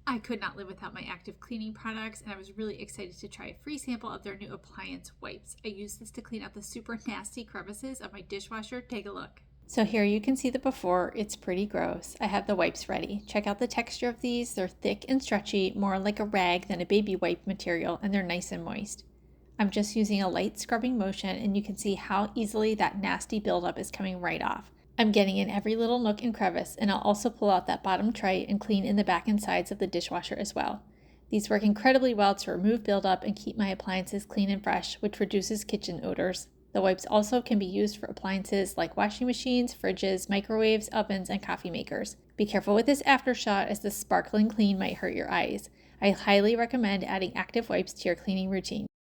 I could not live without my active cleaning products, and I was really excited to try a free sample of their new appliance wipes. I use this to clean out the super nasty crevices of my dishwasher. Take a look. So here you can see the before. It's pretty gross. I have the wipes ready. Check out the texture of these. They're thick and stretchy, more like a rag than a baby wipe material, and they're nice and moist. I'm just using a light scrubbing motion, and you can see how easily that nasty buildup is coming right off. I'm getting in every little nook and crevice, and I'll also pull out that bottom tray and clean in the back and sides of the dishwasher as well. These work incredibly well to remove buildup and keep my appliances clean and fresh, which reduces kitchen odors. The wipes also can be used for appliances like washing machines, fridges, microwaves, ovens, and coffee makers. Be careful with this aftershot, as the sparkling clean might hurt your eyes. I highly recommend adding active wipes to your cleaning routine.